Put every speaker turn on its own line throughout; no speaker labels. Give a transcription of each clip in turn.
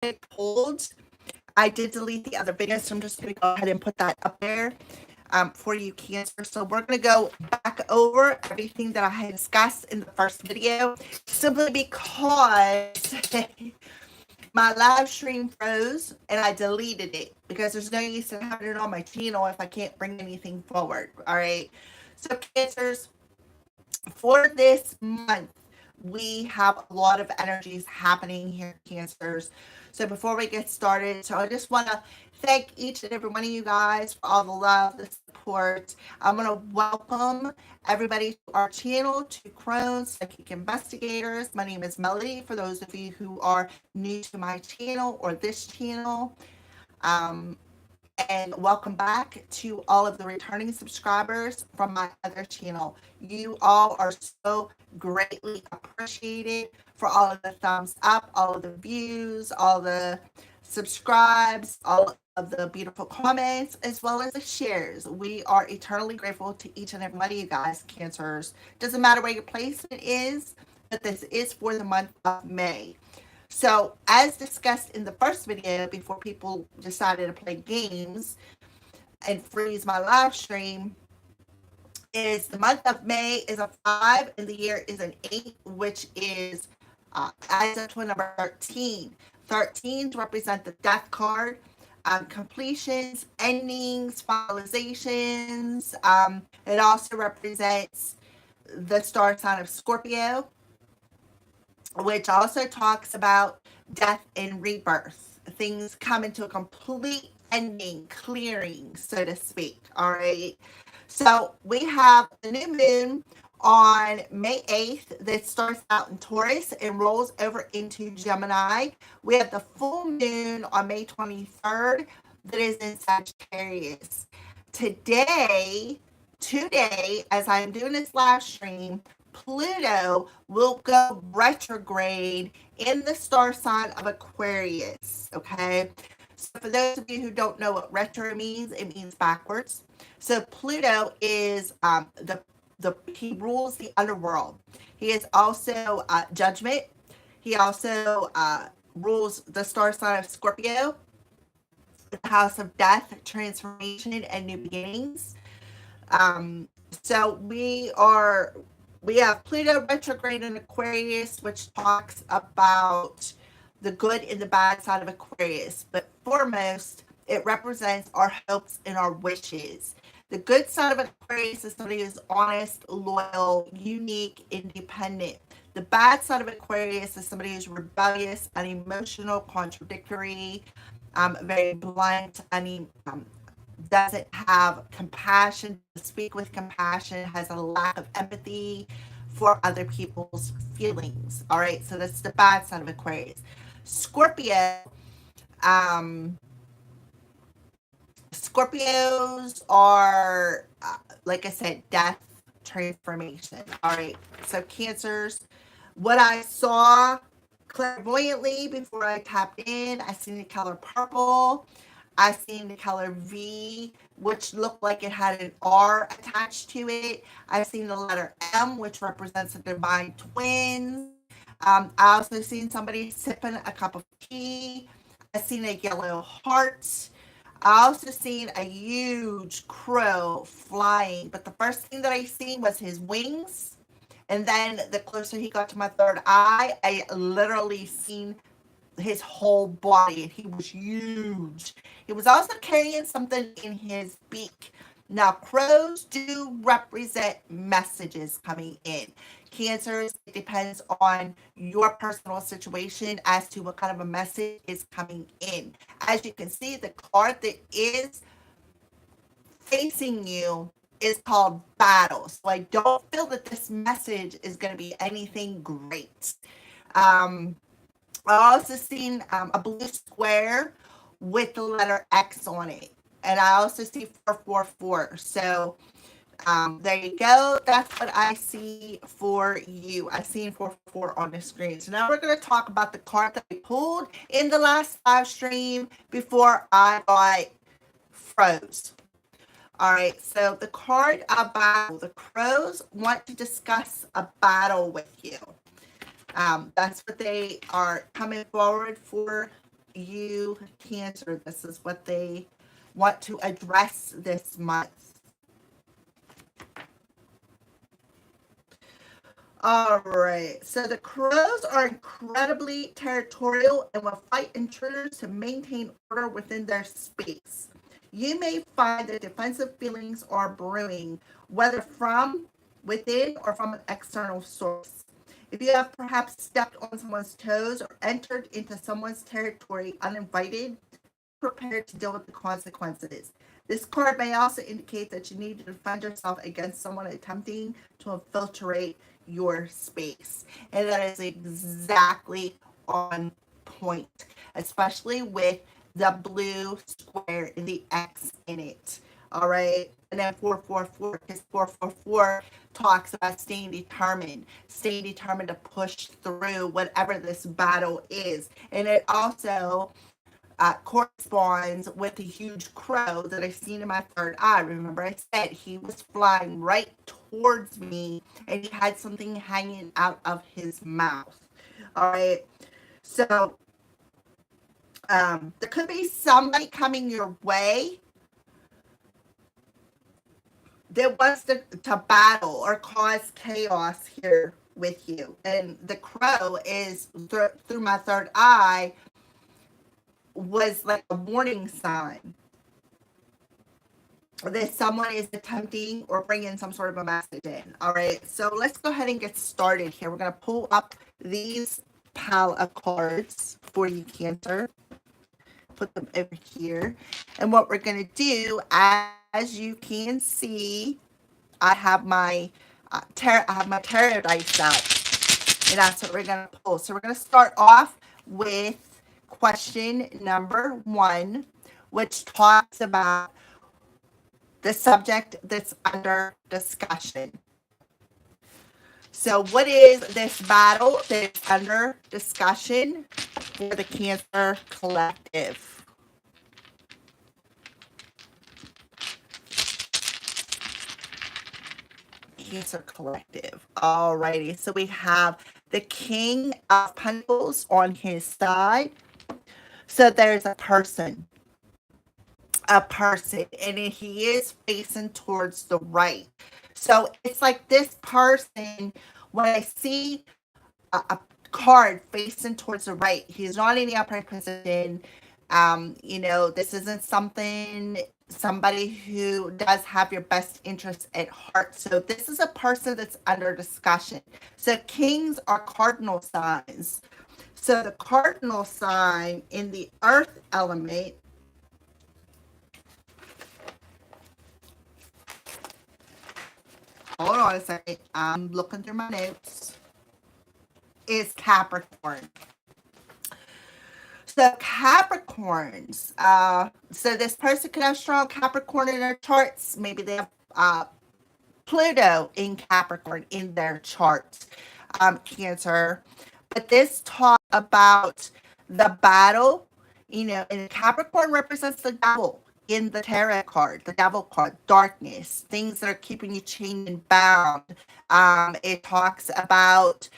it pulled. I did delete the other video, so I'm just going to go ahead and put that up there for you, Cancer. So we're going to go back over everything that I had discussed in the first video, simply because my live stream froze and I deleted it because there's no use in having it on my channel if I can't bring anything forward. All right. So, Cancers, for this month, we have a lot of energies happening here, Cancers. So before we get started, so I just want to thank each and every one of you guys for all the love, the support. I'm going to welcome everybody to our channel, to Crohn's Psychic Investigators. My name is Melody, for those of you who are new to my channel or this channel. Um, and welcome back to all of the returning subscribers from my other channel. You all are so greatly appreciated for all of the thumbs up, all of the views, all the subscribes, all of the beautiful comments, as well as the shares. We are eternally grateful to each and every one of you guys, Cancers. Doesn't matter where your placement is, but this is for the month of May. So, as discussed in the first video, before people decided to play games and freeze my live stream, is the month of May is a 5 and the year is an 8, which is as of to number 13. 13 represent the death card, completions, endings, finalizations. It also represents the star sign of Scorpio, which also talks about death and rebirth. Things come into a complete ending, clearing, so to speak. All right. So we have the new moon on May 8th that starts out in Taurus and rolls over into Gemini. We have the full moon on May 23rd that is in Sagittarius. Today, as I'm doing this live stream, Pluto will go retrograde in the star sign of Aquarius. Okay. So, for those of you who don't know what retro means, it means backwards. So, Pluto is he rules the underworld. He is also judgment. He also rules the star sign of Scorpio, the house of death, transformation, and new beginnings. So we have Pluto retrograde in Aquarius, which talks about the good and the bad side of Aquarius. But foremost, it represents our hopes and our wishes. The good side of Aquarius is somebody who's honest, loyal, unique, independent. The bad side of Aquarius is somebody who's rebellious, unemotional, contradictory, very blunt, doesn't have compassion, speak with compassion, has a lack of empathy for other people's feelings. All right, so that's the bad side of Aquarius. Um, Scorpios are, like I said, death, transformation. All right, so Cancers, what I saw clairvoyantly before I tapped in, I seen the color purple. I seen the color V, which looked like it had an R attached to it. I've seen the letter M, which represents the divine twins. I also seen somebody sipping a cup of tea. I seen a yellow heart. I also seen a huge crow flying, but the first thing that I seen was his wings. And then the closer he got to my third eye, I literally seen his whole body, and he was huge. He was also carrying something in his beak. Now, crows do represent messages coming in. Cancers, it depends on your personal situation as to what kind of a message is coming in. As you can see, the card that is facing you is called battle. So I don't feel that this message is going to be anything great. I also seen a blue square with the letter X on it. And I also see 444. So there you go. That's what I see for you. I seen 444 on the screen. So now we're going to talk about the card that we pulled in the last live stream before I got froze. All right, so the card of battle. The crows want to discuss a battle with you. That's what they are coming forward for you, Cancer. This is what they want to address this month. All right. So the crows are incredibly territorial and will fight intruders to maintain order within their space. You may find that defensive feelings are brewing, whether from within or from an external source. If you have perhaps stepped on someone's toes or entered into someone's territory uninvited, prepared to deal with the consequences. This card may also indicate that you need to defend yourself against someone attempting to infiltrate your space. And that is exactly on point, especially with the blue square and the X in it. All right. And then 444, because 444 talks about staying determined to push through whatever this battle is. And it also corresponds with the huge crow that I seen in my third eye. Remember, I said he was flying right towards me and he had something hanging out of his mouth. All right. So there could be somebody coming your way that wants to battle or cause chaos here with you. And the crow is through my third eye was like a warning sign that someone is attempting or bringing some sort of a message in. All right, so let's go ahead and get started here. We're going to pull up these pile of cards for you, Cancer. Put them over here. And what we're going to do, as you can see, I have my tarot dice out. And that's what we're going to pull. So we're going to start off with question number 1, which talks about the subject that's under discussion. So what is this battle that's under discussion for the Cancer Collective? Cancer Collective. Alrighty, so we have the King of Pentacles on his side. So there's a person, and he is facing towards the right. So it's like this person, when I see a card facing towards the right, he's not in the upright position. This isn't somebody who does have your best interests at heart. So this is a person that's under discussion. So kings are cardinal signs. So the cardinal sign in the earth element hold on a second, I'm looking through my notes, is Capricorn. So Capricorns, so this person could have strong Capricorn in their charts. Maybe they have Pluto in Capricorn in their chart, Cancer. But this talk about the battle, and Capricorn represents the devil in the tarot card, the devil card, darkness, things that are keeping you chained and bound. It talks about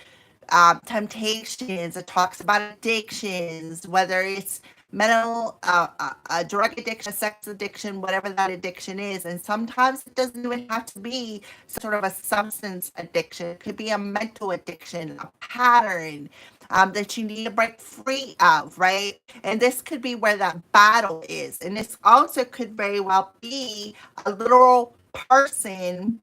temptations. It talks about addictions, whether it's mental, a drug addiction, a sex addiction, whatever that addiction is. And sometimes it doesn't even have to be sort of a substance addiction. It could be a mental addiction, a pattern that you need to break free of, right? And this could be where that battle is. And this also could very well be a literal person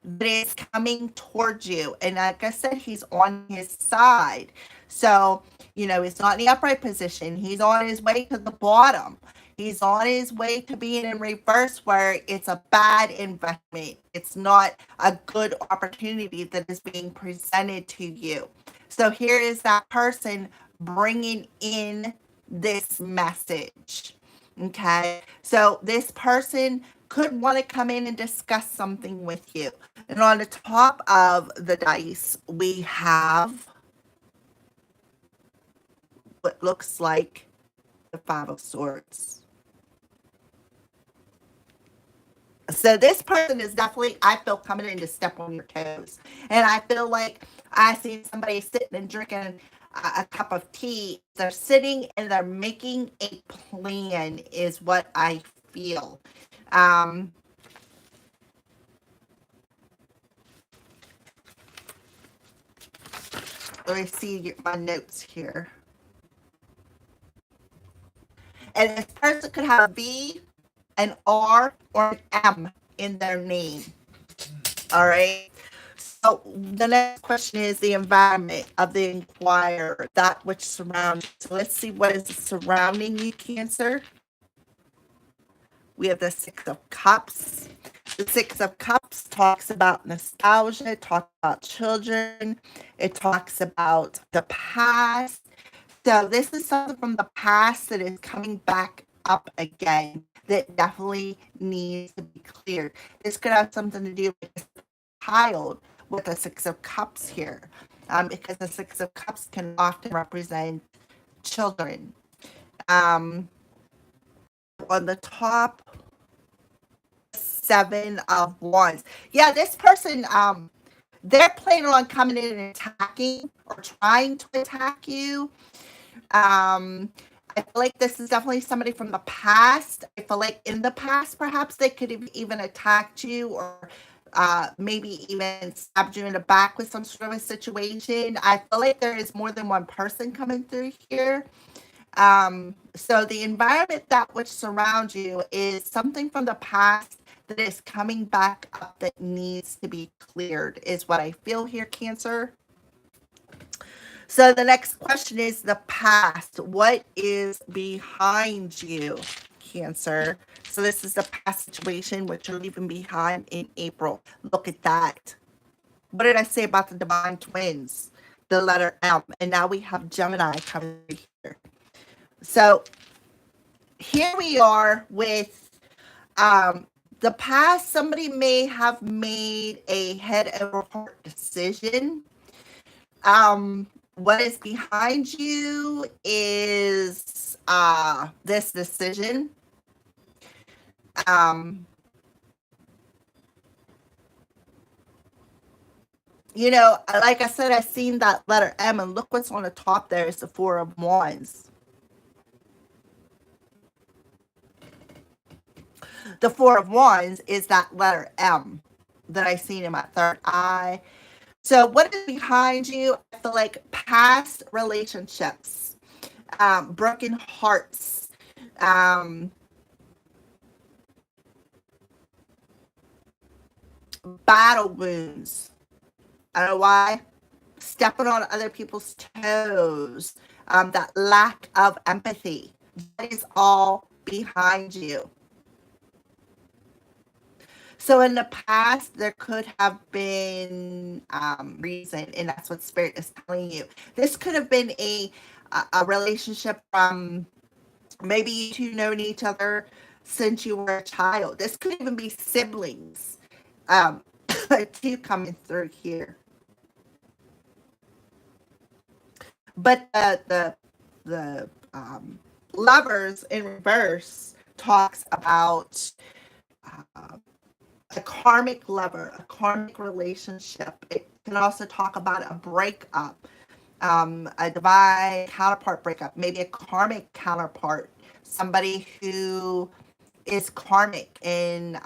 that is coming towards you. And like I said, he's on his side. So, he's not in the upright position. He's on his way to the bottom. He's on his way to being in reverse, where it's a bad investment. It's not a good opportunity that is being presented to you. So here is that person bringing in this message. Okay. So this person could want to come in and discuss something with you. And on the top of the dice, we have what looks like the Five of Swords. So this person is definitely, I feel, coming in to step on your toes. And I feel like I see somebody sitting and drinking a cup of tea. They're sitting and they're making a plan, is what I feel. Um, Let me see my notes here. And this person could have a V, an R, or an M in their name. All right. So the next question is the environment of the inquirer, that which surrounds you. So let's see what is surrounding you, Cancer. We have the Six of Cups. The Six of Cups talks about nostalgia, it talks about children, it talks about the past. So this is something from the past that is coming back up again that definitely needs to be cleared. This could have something to do with a child with the Six of Cups here, because the Six of Cups can often represent children. On the top, Seven of Wands. Yeah, this person, they're planning on coming in and attacking or trying to attack you. I feel like this is definitely somebody from the past. I feel like in the past, perhaps they could have even attacked you or maybe even stabbed you in the back with some sort of a situation. I feel like there is more than one person coming through here. So the environment that which surrounds you is something from the past that is coming back up that needs to be cleared, is what I feel here, Cancer. So the next question is the past. What is behind you, Cancer? So this is the past situation, which you're leaving behind in April. Look at that. What did I say about the divine twins? The letter M. And now we have Gemini coming here. So here we are with the past. Somebody may have made a head over heart decision. What is behind you is this decision. You know, like I said, I've seen that letter M, and look what's on the top there is the Four of Wands. The Four of Wands is that letter M that I seen in my third eye. So what is behind you? I feel like past relationships, broken hearts, battle wounds. I don't know why. Stepping on other people's toes, that lack of empathy. That is all behind you. So in the past, there could have been reason, and that's what Spirit is telling you. This could have been a relationship from maybe you two known each other since you were a child. This could even be siblings, two coming through here. But the lovers in reverse talks about a karmic lover, a karmic relationship. It can also talk about a breakup, a divine counterpart breakup, maybe a karmic counterpart, somebody who is karmic and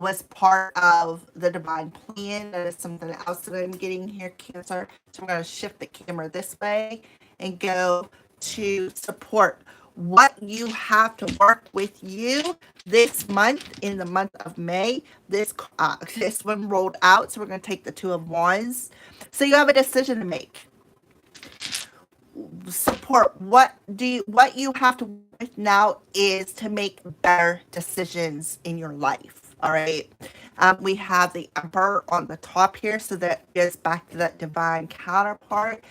was part of the divine plan. That is something else that I'm getting here, Cancer. So I'm going to shift the camera this way and go to support. What you have to work with you this month, in the month of May. This one rolled out, so we're going to take the Two of Wands. So you have a decision to make. Support. What you have to work with now is to make better decisions in your life. All right. We have the Emperor on the top here, so that goes back to that divine counterpart.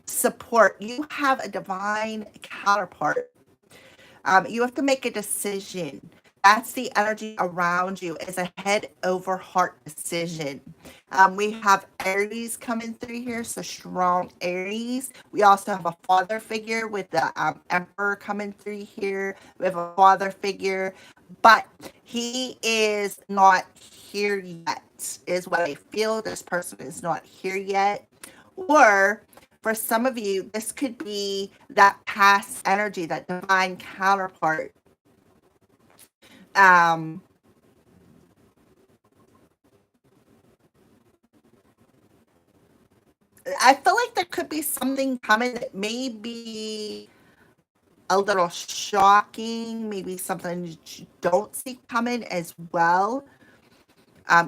Support. You have a divine counterpart. You have to make a decision. That's the energy around you, is a head over heart decision. We have Aries coming through here, so strong Aries. We also have a father figure with the Emperor coming through here. We have a father figure, but he is not here yet, is what I feel. This person is not here yet. Or For some of you, this could be that past energy, that divine counterpart. Um, I feel like there could be something coming that may be a little shocking, maybe something you don't see coming as well.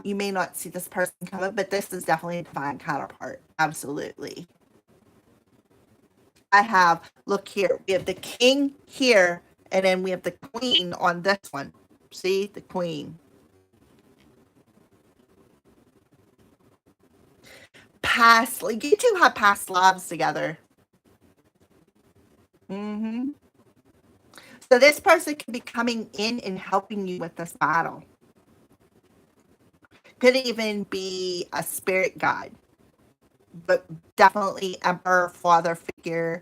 You may not see this person coming, but this is definitely a divine counterpart. Absolutely. I have, look here, we have the king here, and then we have the queen on this one. See, the queen. Past, like you two have past lives together. Hmm. So this person could be coming in and helping you with this battle. Could even be a spirit guide, but definitely emperor, father figure,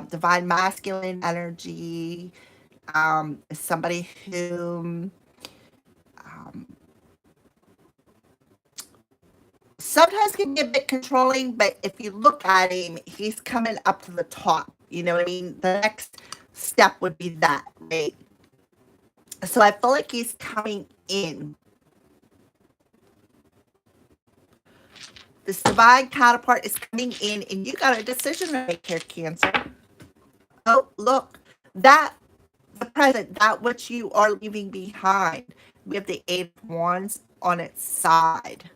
divine masculine energy, somebody who sometimes can be a bit controlling, but if you look at him, he's coming up to the top. You know what I mean? The next step would be that, right? So I feel like he's coming in. This divine counterpart is coming in, and you got a decision to make here, Cancer. Oh, look, that the present, that which you are leaving behind. We have the Eight of Wands on its side.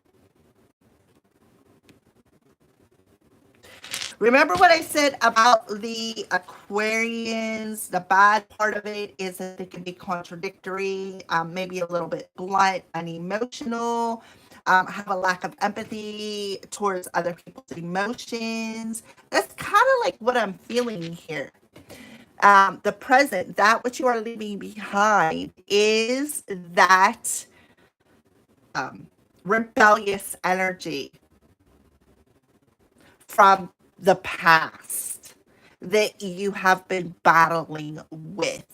Remember what I said about the Aquarians? The bad part of it is that it can be contradictory, maybe a little bit blunt, unemotional, have a lack of empathy towards other people's emotions. That's kind of like what I'm feeling here. The present, that which you are leaving behind, is that rebellious energy from the past that you have been battling with.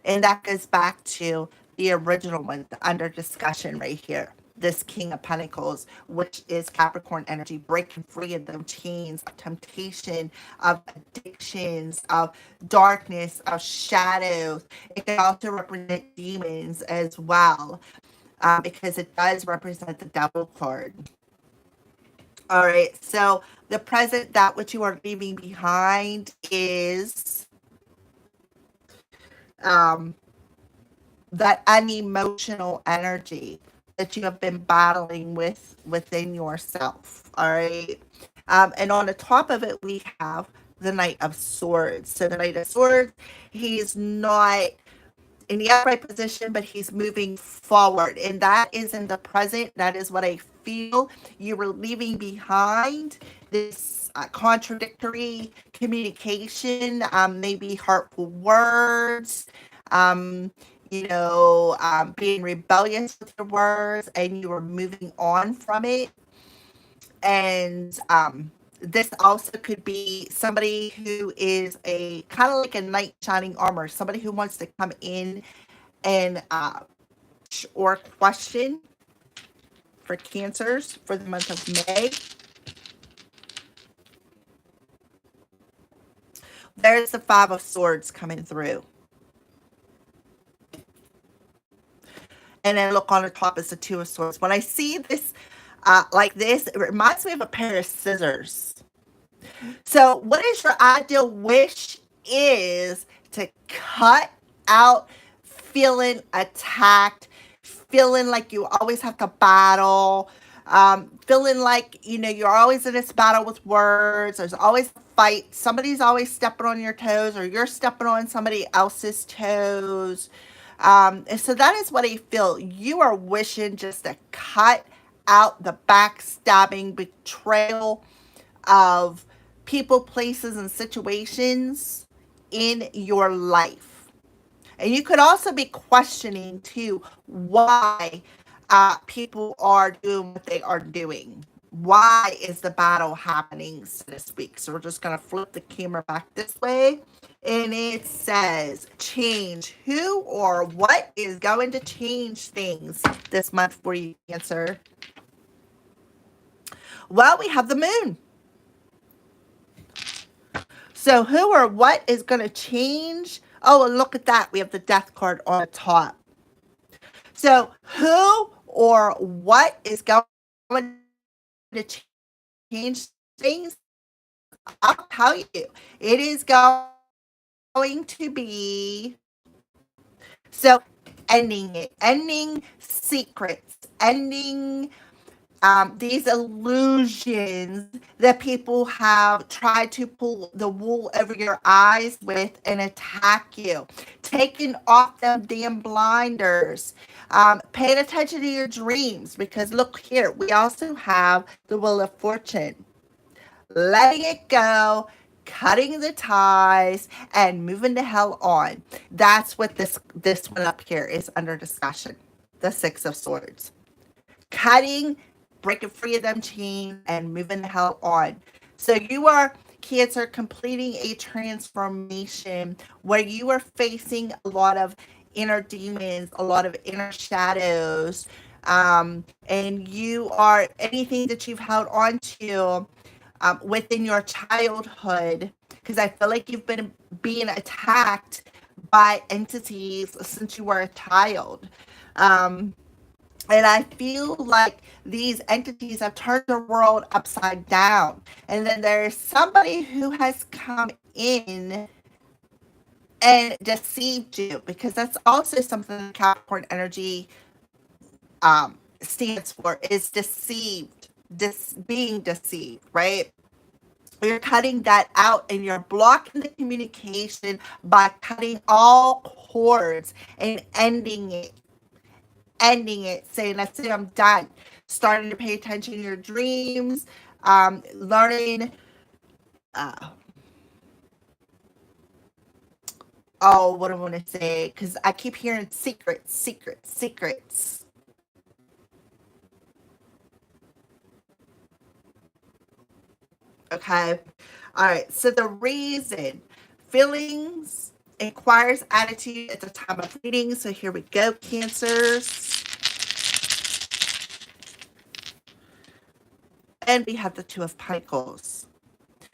And that goes back to the original one under discussion right here. This King of Pentacles, which is Capricorn energy, breaking free of them chains of temptation, of addictions, of darkness, of shadows. It can also represent demons as well, because it does represent the devil card. All right, so the present, that which you are leaving behind, is that unemotional energy that you have been battling with within yourself. All right, and on the top of it, we have the Knight of Swords. So the Knight of Swords, he's not in the upright position, but he's moving forward. And that is in the present. That is what I feel. You were leaving behind this contradictory communication, maybe hurtful words, um, being rebellious with your words, and you were moving on from it. And this also could be somebody who is a kind of like a knight shining armor, somebody who wants to come in and or question for Cancers for the month of May. There's the Five of Swords coming through. And then look on the top is the Two of Swords. When I see this like this, it reminds me of a pair of scissors. So what is your ideal wish? Is to cut out feeling attacked, feeling like you always have to battle, feeling like, you're always in this battle with words. There's always a fight. Somebody's always stepping on your toes, or you're stepping on somebody else's toes. And so that is what I feel. You are wishing just to cut out the backstabbing, betrayal of people, places, and situations in your life. And you could also be questioning too why people are doing what they are doing. Why is the battle happening, so to speak? So we're just going to flip the camera back this way. And it says, change. Who or what is going to change things this month for you, Cancer? Well, we have the moon. So who or what is going to change? Oh, and look at that. We have the death card on the top. So who or what is going to change things? I'll tell you. It is going to be so ending secrets, ending these illusions that people have tried to pull the wool over your eyes with and attack you. Taking off them damn blinders. Paying attention to your dreams because look here, we also have the Wheel of Fortune. Letting it go, cutting the ties, and moving the hell on. That's what this one up here is under discussion. The Six of Swords. Cutting, breaking free of them chains, and moving the hell on. So you are, Cancer, completing a transformation where you are facing a lot of inner demons, a lot of inner shadows, and you are anything that you've held on to within your childhood, because I feel like you've been being attacked by entities since you were a child. Um, and I feel like these entities have turned the world upside down. And then there's somebody who has come in and deceived you, because that's also something that Capricorn energy stands for, is deceived, being deceived, right? You're cutting that out and you're blocking the communication by cutting all cords and ending it, saying, that's it, I'm done. Starting to pay attention to your dreams, learning, uh, oh, what do I want to say? Because I keep hearing secrets, secrets, secrets. Okay. All right. So the reason feelings inquires attitude at the time of reading. So here we go, Cancers. And we have the Two of Pentacles.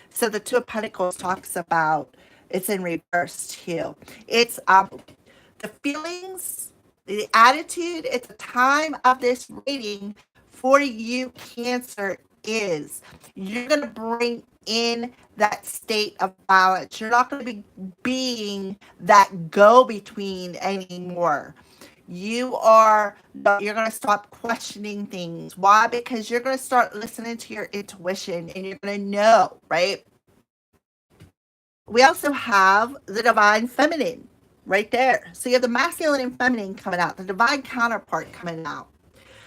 So the Two of Pentacles talks about, it's in reverse too. It's the feelings, the attitude at the time of this reading for you, Cancer, is you're going to bring in that state of balance. You're not going to be being that go between anymore. You're going to stop questioning things. Why? Because you're going to start listening to your intuition and you're going to know, right? We also have the divine feminine right there. So you have the masculine and feminine coming out, the divine counterpart coming out.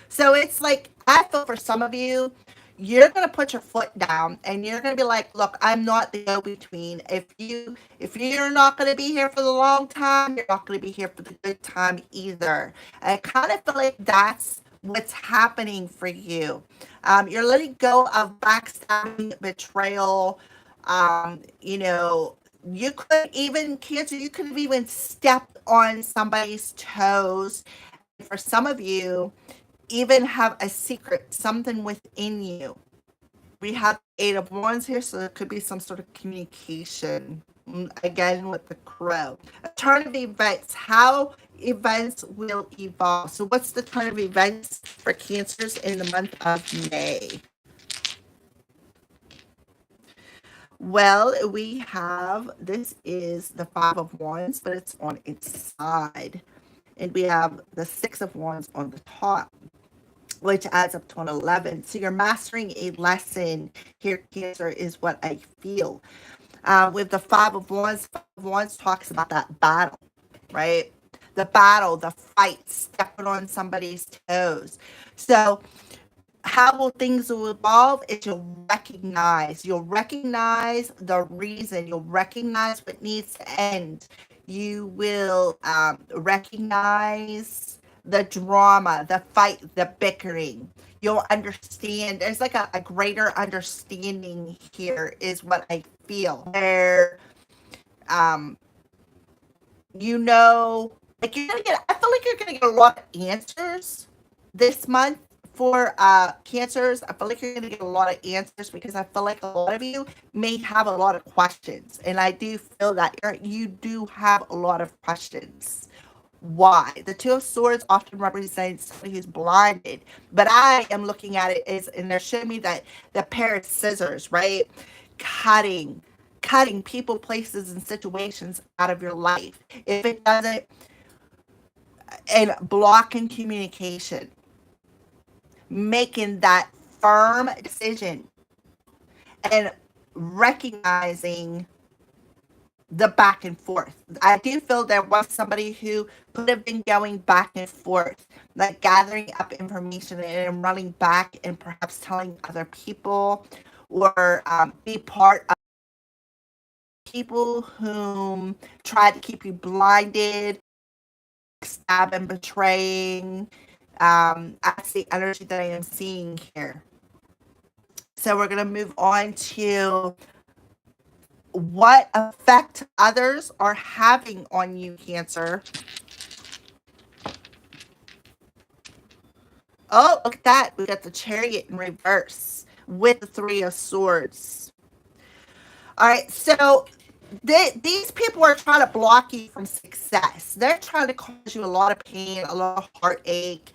So it's like, I feel for some of you, you're gonna put your foot down and you're gonna be like, look, I'm not the go-between. If you're not gonna be here for the long time, you're not gonna be here for the good time either. I kind of feel like that's what's happening for you. You're letting go of backstabbing, betrayal. You know, you could even, Cancer, you could have even stepped on somebody's toes. For some of you, even have a secret, something within you. We have Eight of Wands here, so there could be some sort of communication. Again, with the Crow. A turn of events, how events will evolve. So what's the turn of events for Cancers in the month of May? Well, we have, this is the Five of Wands, but it's on its side. And we have the Six of Wands on the top, which adds up to an 11. So you're mastering a lesson here, Cancer, is what I feel. With the Five of Wands talks about that battle, right? The battle, the fight, stepping on somebody's toes. So how will things will evolve is you'll recognize the reason, you'll recognize what needs to end. You will recognize the drama, the fight, the bickering. You'll understand, there's like a greater understanding here is what I feel, where um you know, like you're gonna get, I feel like you're gonna get a lot of answers this month for cancers, I feel like you're going to get a lot of answers because I feel like a lot of you may have a lot of questions. And I do feel that you do have a lot of questions. Why? The Two of Swords often represents somebody who's blinded, but I am looking at it as, and they're showing me that the pair of scissors, right? Cutting, cutting people, places, and situations out of your life. If it doesn't, and blocking communication, making that firm decision and recognizing the back and forth. I do feel there was somebody who could have been going back and forth, like gathering up information and running back and perhaps telling other people, or be part of people whom tried to keep you blinded, stab and betraying. That's the energy that I am seeing here. So we're going to move on to what effect others are having on you, Cancer. Oh, look at that. We got the Chariot in reverse with the Three of Swords. All right, so these people are trying to block you from success. They're trying to cause you a lot of pain, a lot of heartache.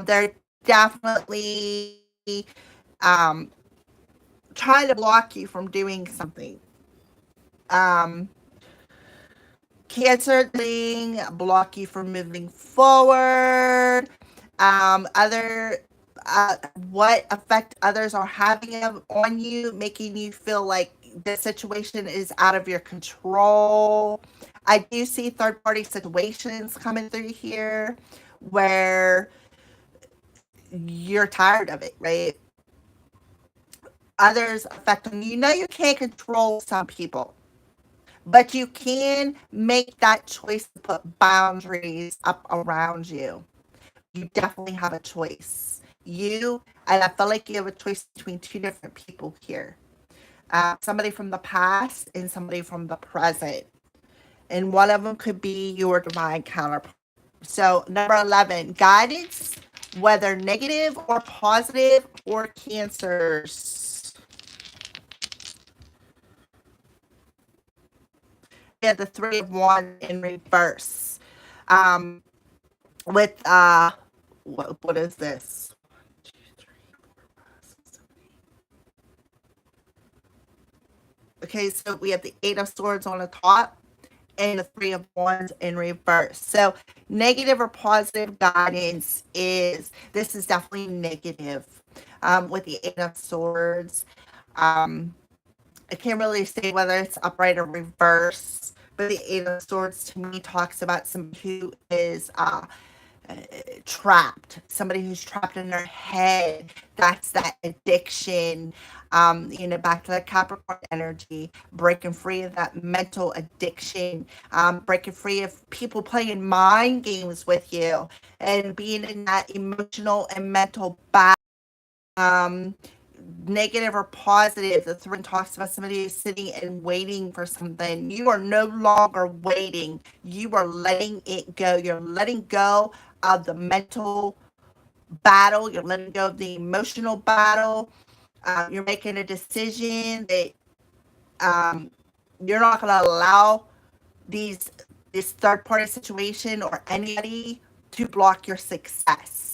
They're definitely um, trying to block you from doing something. Cancer thing, block you from moving forward. Other what effect others are having on you, making you feel like the situation is out of your control. I do see third party situations coming through here where you're tired of it, right? Others affect on you. You know you can't control some people, but you can make that choice to put boundaries up around you. You definitely have a choice. And I feel like you have a choice between two different people here. Somebody from the past and somebody from the present. And one of them could be your divine counterpart. So, number 11, guidance, whether negative or positive for cancers. We have the Three of Wands in reverse. With, what is this? Okay, so we have the Eight of Swords on the top and the Three of Wands in reverse. So negative or positive guidance is, this is definitely negative. With the Eight of Swords, I can't really say whether it's upright or reverse, but the Eight of Swords to me talks about somebody who is trapped, somebody who's trapped in their head. That's that addiction. Back to that Capricorn energy, breaking free of that mental addiction, breaking free of people playing mind games with you, and being in that emotional and mental battle. Um, Negative or positive, the three talks about somebody who's sitting and waiting for something. You are no longer waiting. You are letting it go. You're letting go of the mental battle. You're letting go of the emotional battle. You're making a decision that you're not going to allow this third party situation or anybody to block your success.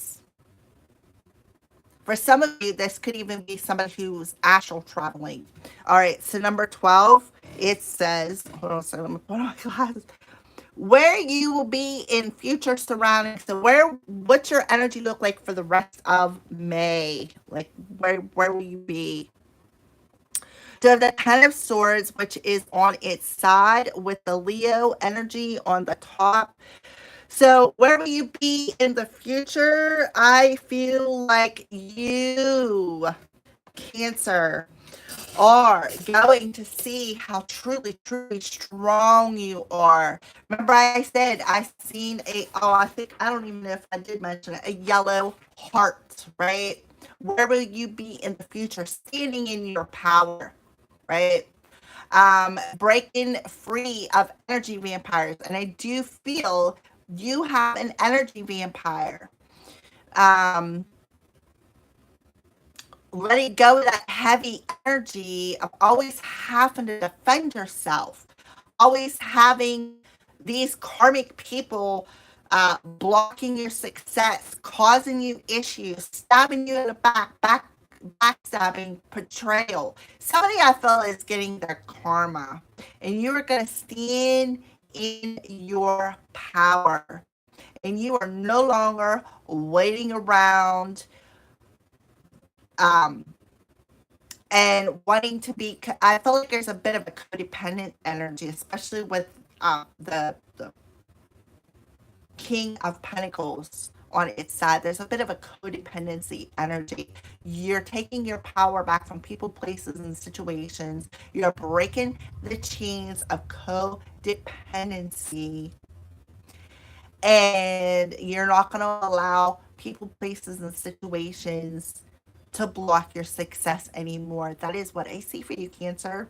For some of you, this could even be somebody who's astral traveling. All right, so number 12, it says, hold on a second, let me put on my glasses. Where you will be in future surroundings. So what's your energy look like for the rest of May? Like where will you be? So have the Ten of Swords, which is on its side with the Leo energy on the top. So where will you be in the future? I feel like you, Cancer, are going to see how truly, truly strong you are. Remember I said I seen I don't even know if I did mention it, a yellow heart, right? Where will you be in the future? Standing in your power, right? Breaking free of energy vampires. And I do feel you have an energy vampire. Um, letting go of that heavy energy of always having to defend yourself, always having these karmic people blocking your success, causing you issues, stabbing you in the backstabbing, betrayal. Somebody I feel is getting their karma, and you are going to stand in your power, and you are no longer waiting around um, and wanting to be. I feel like there's a bit of a codependent energy, especially with the King of Pentacles on its side. There's a bit of a codependency energy. You're taking your power back from people, places, and situations. You're breaking the chains of codependency, and you're not going to allow people, places, and situations to block your success anymore. That is what I see for you, Cancer.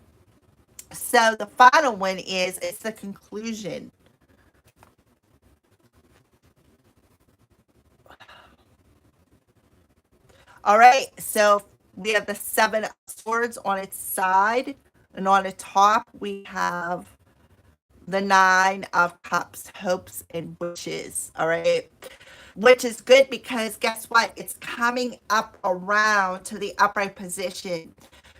So the final one is, it's the conclusion. All right, so we have the Seven of Swords on its side, and on the top we have the Nine of Cups, hopes and wishes. All right, which is good because guess what? It's coming up around to the upright position.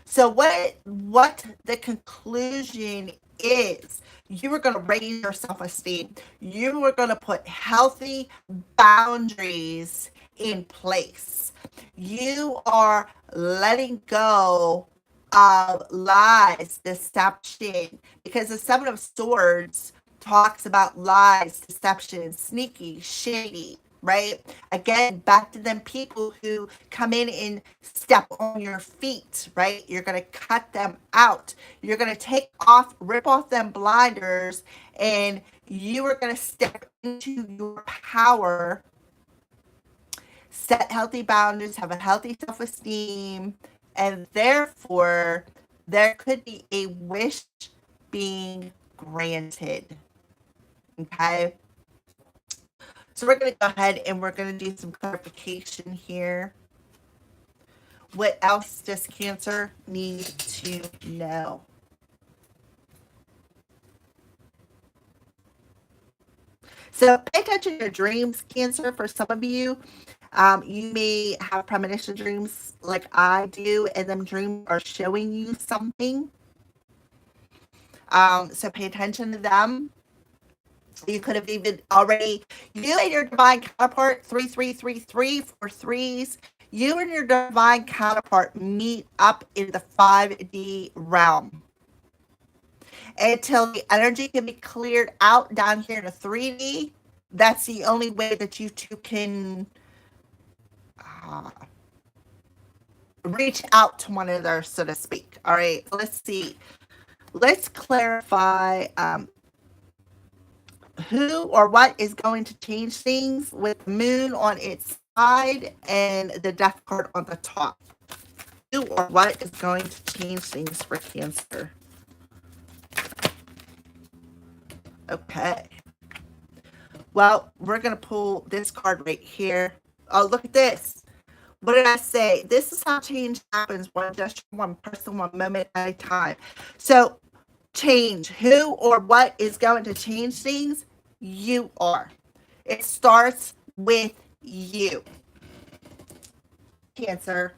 So what the conclusion is, you are going to raise your self-esteem. You are going to put healthy boundaries in place. You are letting go of lies, deception, because the Seven of Swords talks about lies, deception, sneaky, shady, right? Again, back to them people who come in and step on your feet, right? You're going to cut them out. You're going to rip off them blinders, and you are going to step into your power, set healthy boundaries, have a healthy self esteem, and therefore there could be a wish being granted. Okay. So we're going to go ahead and we're going to do some clarification here. What else does Cancer need to know? So pay attention to your dreams, Cancer. For some of you, you may have premonition dreams like I do, and them dreams are showing you something. So pay attention to them. You could have even already, you and your divine counterpart, 3333 for threes. You and your divine counterpart meet up in the 5D realm until the energy can be cleared out down here to 3D. That's the only way that you two can uh, reach out to one another, so to speak. All right, let's see. Let's clarify who or what is going to change things with the moon on its side and the death card on the top. Who or what is going to change things for Cancer? Okay. Well, we're going to pull this card right here. Oh, look at this. What did I say? This is how change happens, one person, one moment at a time. So change. Who or what is going to change things? You are. It starts with you, Cancer.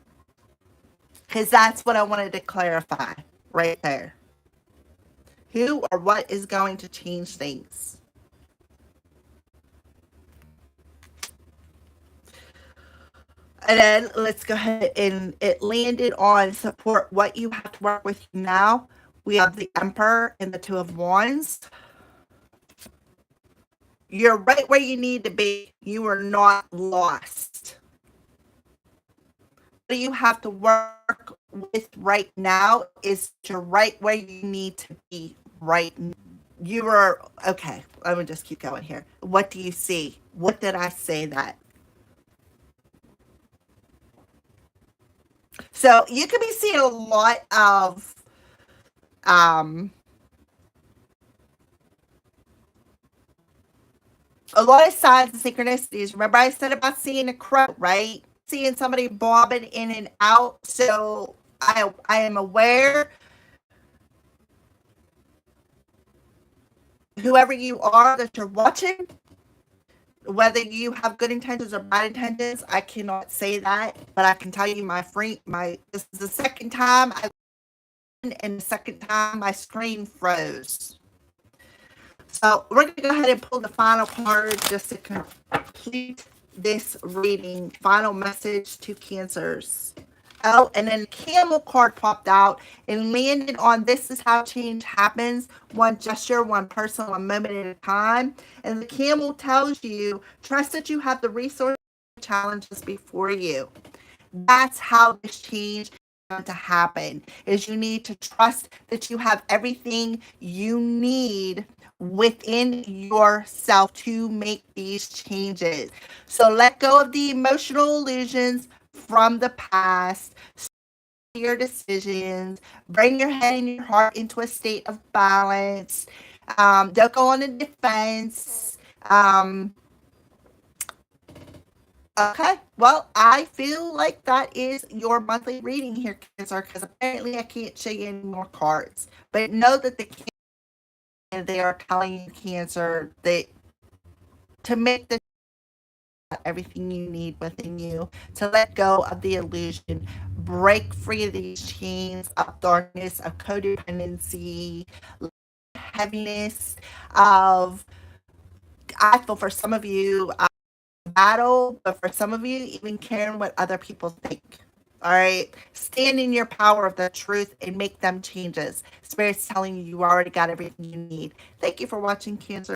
Because that's what I wanted to clarify right there. Who or what is going to change things? And then let's go ahead, and it landed on support what you have to work with now. We have the Emperor and the Two of Wands. You're right where you need to be. You are not lost. What you have to work with right now is you're right where you need to be right now. You are, okay, let me just keep going here. What do you see? What did I say that? So you could be seeing a lot of um a lot of signs and synchronicities. Remember I said about seeing a crow, right? seeing somebody bobbing in and out. So I am aware, whoever you are that you're watching, whether you have good intentions or bad intentions, I cannot say that, but I can tell you this is the second time and the second time my screen froze. So we're going to go ahead and pull the final card just to complete this reading. Final message to Cancers. Oh, and then Camel card popped out and landed on this is how change happens. One gesture, one person, one moment at a time. And the Camel tells you, trust that you have the resources and challenges before you. That's how this change is going to happen, is you need to trust that you have everything you need within yourself to make these changes. So let go of the emotional illusions from the past, your decisions, bring your head and your heart into a state of balance. Don't go on a defense. Okay, well, I feel like that is your monthly reading here, Cancer, because apparently I can't show you any more cards. But know that they are telling you, Cancer, that to make the everything you need within you, to let go of the illusion, break free of these chains of darkness, of codependency, heaviness, of, I feel for some of you, battle, but for some of you, even caring what other people think. All right. Stand in your power of the truth and make them changes. Spirit's telling you you already got everything you need. Thank you for watching, Cancer.